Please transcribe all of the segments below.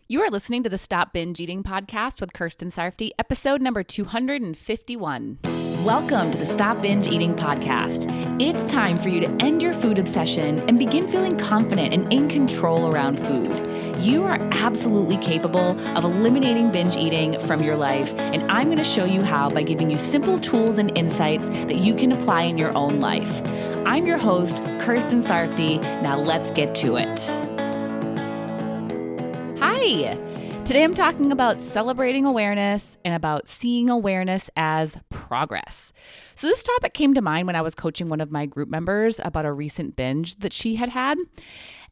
You are listening to the Stop Binge Eating podcast with Kirsten Sarfty, episode number 251. Welcome to the Stop Binge Eating podcast. It's time for you to end your food obsession and begin feeling confident and in control around food. You are absolutely capable of eliminating binge eating from your life, and I'm going to show you how by giving you simple tools and insights that you can apply in your own life. I'm your host, Kirsten Sarfty. Now let's get to it. Hi! Today I'm talking about celebrating awareness and about seeing awareness as progress. So this topic came to mind when I was coaching one of my group members about a recent binge that she had had.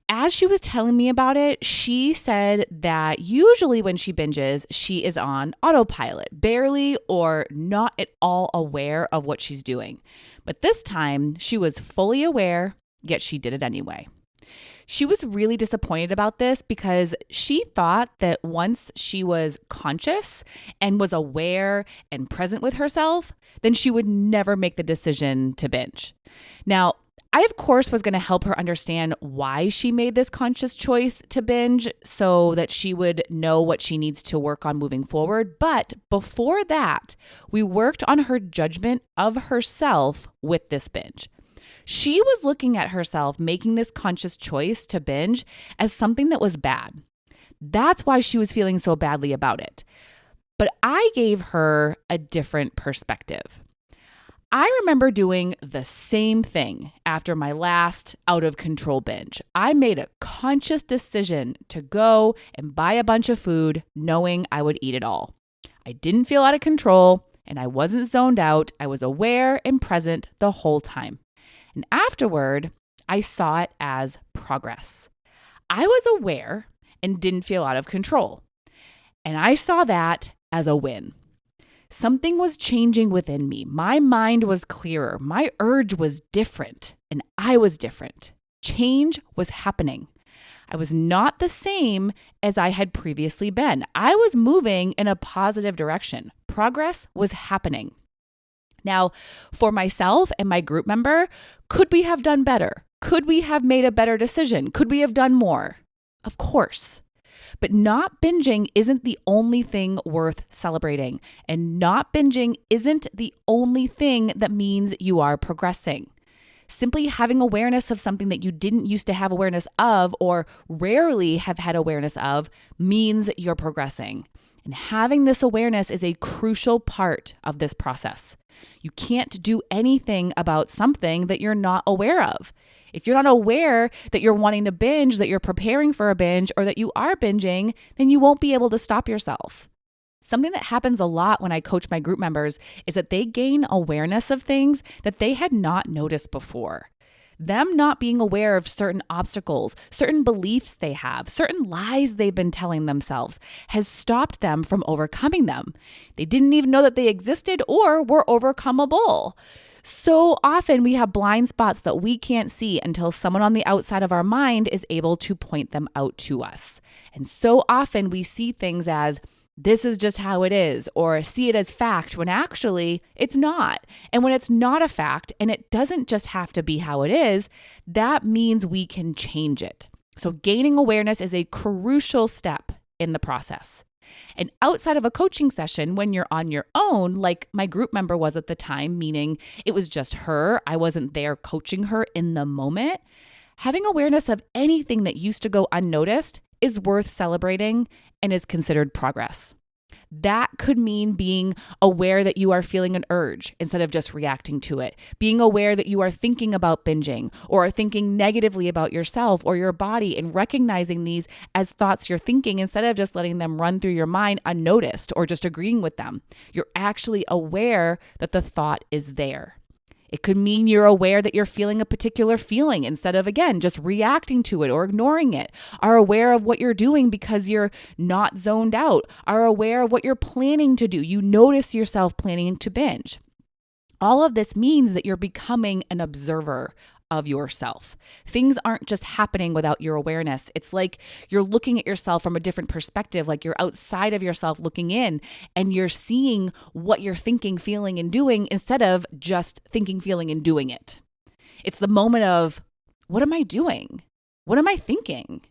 As she was telling me about it, she said that usually when she binges, she is on autopilot, barely or not at all aware of what she's doing. But this time, she was fully aware, yet she did it anyway. She was really disappointed about this because she thought that once she was conscious and was aware and present with herself, then she would never make the decision to binge. Now, I, of course, was going to help her understand why she made this conscious choice to binge so that she would know what she needs to work on moving forward. But before that, we worked on her judgment of herself with this binge. She was looking at herself making this conscious choice to binge as something that was bad. That's why she was feeling so badly about it. But I gave her a different perspective. I remember doing the same thing after my last out of control binge. I made a conscious decision to go and buy a bunch of food knowing I would eat it all. I didn't feel out of control and I wasn't zoned out. I was aware and present the whole time. And afterward, I saw it as progress. I was aware and didn't feel out of control. And I saw that as a win. Something was changing within me. My mind was clearer. My urge was different, and I was different. Change was happening. I was not the same as I had previously been. I was moving in a positive direction. Progress was happening. Now, for myself and my group member, could we have done better? Could we have made a better decision? Could we have done more? Of course. But not binging isn't the only thing worth celebrating. And not binging isn't the only thing that means you are progressing. Simply having awareness of something that you didn't used to have awareness of or rarely have had awareness of means you're progressing. And having this awareness is a crucial part of this process. You can't do anything about something that you're not aware of. If you're not aware that you're wanting to binge, that you're preparing for a binge, or that you are binging, then you won't be able to stop yourself. Something that happens a lot when I coach my group members is that they gain awareness of things that they had not noticed before. Them not being aware of certain obstacles, certain beliefs they have, certain lies they've been telling themselves has stopped them from overcoming them. They didn't even know that they existed or were overcomable. So often we have blind spots that we can't see until someone on the outside of our mind is able to point them out to us. And so often we see things as, this is just how it is, or see it as fact when actually it's not. And when it's not a fact and it doesn't just have to be how it is, that means we can change it. So gaining awareness is a crucial step in the process. And outside of a coaching session, when you're on your own, like my group member was at the time, meaning it was just her, I wasn't there coaching her in the moment, having awareness of anything that used to go unnoticed is worth celebrating and is considered progress. That could mean being aware that you are feeling an urge instead of just reacting to it. Being aware that you are thinking about binging or are thinking negatively about yourself or your body and recognizing these as thoughts you're thinking instead of just letting them run through your mind unnoticed or just agreeing with them. You're actually aware that the thought is there. It could mean you're aware that you're feeling a particular feeling instead of, again, just reacting to it or ignoring it. Are aware of what you're doing because you're not zoned out. Are aware of what you're planning to do. You notice yourself planning to binge. All of this means that you're becoming an observer of yourself. Things aren't just happening without your awareness. It's like you're looking at yourself from a different perspective, like you're outside of yourself looking in and you're seeing what you're thinking, feeling, and doing instead of just thinking, feeling, and doing it. It's the moment of, what am I doing? What am I thinking?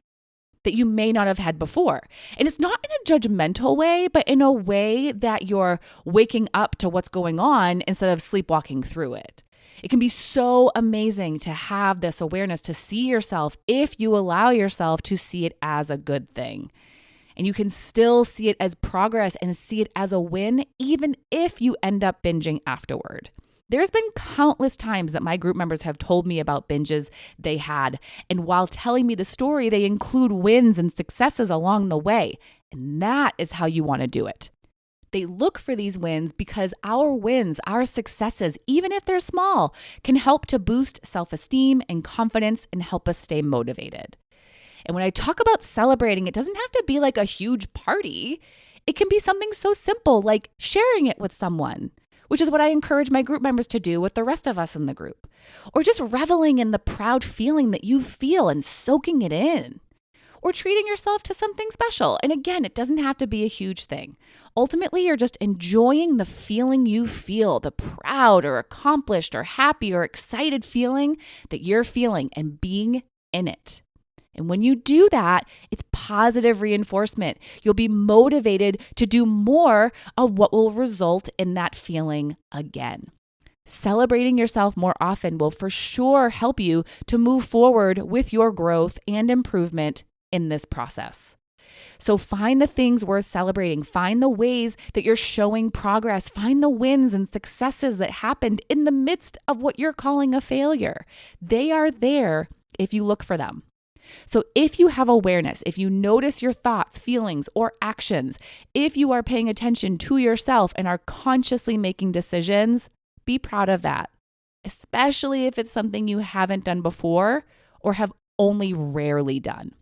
that you may not have had before. And it's not in a judgmental way, but in a way that you're waking up to what's going on instead of sleepwalking through it. It can be so amazing to have this awareness, to see yourself if you allow yourself to see it as a good thing. And you can still see it as progress and see it as a win, even if you end up binging afterward. There's been countless times that my group members have told me about binges they had. And while telling me the story, they include wins and successes along the way. And that is how you want to do it. They look for these wins because our wins, our successes, even if they're small, can help to boost self-esteem and confidence and help us stay motivated. And when I talk about celebrating, it doesn't have to be like a huge party. It can be something so simple like sharing it with someone, which is what I encourage my group members to do with the rest of us in the group. Or just reveling in the proud feeling that you feel and soaking it in. Or treating yourself to something special. And again, it doesn't have to be a huge thing. Ultimately, you're just enjoying the feeling you feel, the proud or accomplished or happy or excited feeling that you're feeling and being in it. And when you do that, it's positive reinforcement. You'll be motivated to do more of what will result in that feeling again. Celebrating yourself more often will for sure help you to move forward with your growth and improvement in this process. So find the things worth celebrating. Find the ways that you're showing progress. Find the wins and successes that happened in the midst of what you're calling a failure. They are there if you look for them. So if you have awareness, if you notice your thoughts, feelings, or actions, if you are paying attention to yourself and are consciously making decisions, be proud of that, especially if it's something you haven't done before or have only rarely done.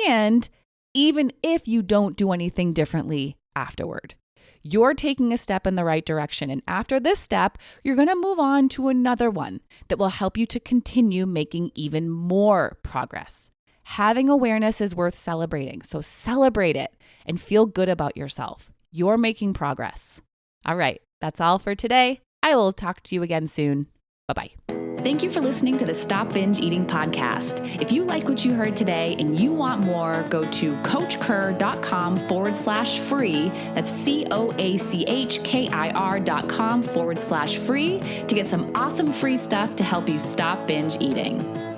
And even if you don't do anything differently afterward, you're taking a step in the right direction. And after this step, you're going to move on to another one that will help you to continue making even more progress. Having awareness is worth celebrating. So celebrate it and feel good about yourself. You're making progress. All right, that's all for today. I will talk to you again soon. Bye-bye. Thank you for listening to the Stop Binge Eating podcast. If you like what you heard today and you want more, go to coachkir.com/free. That's COACHKIR.com/free to get some awesome free stuff to help you stop binge eating.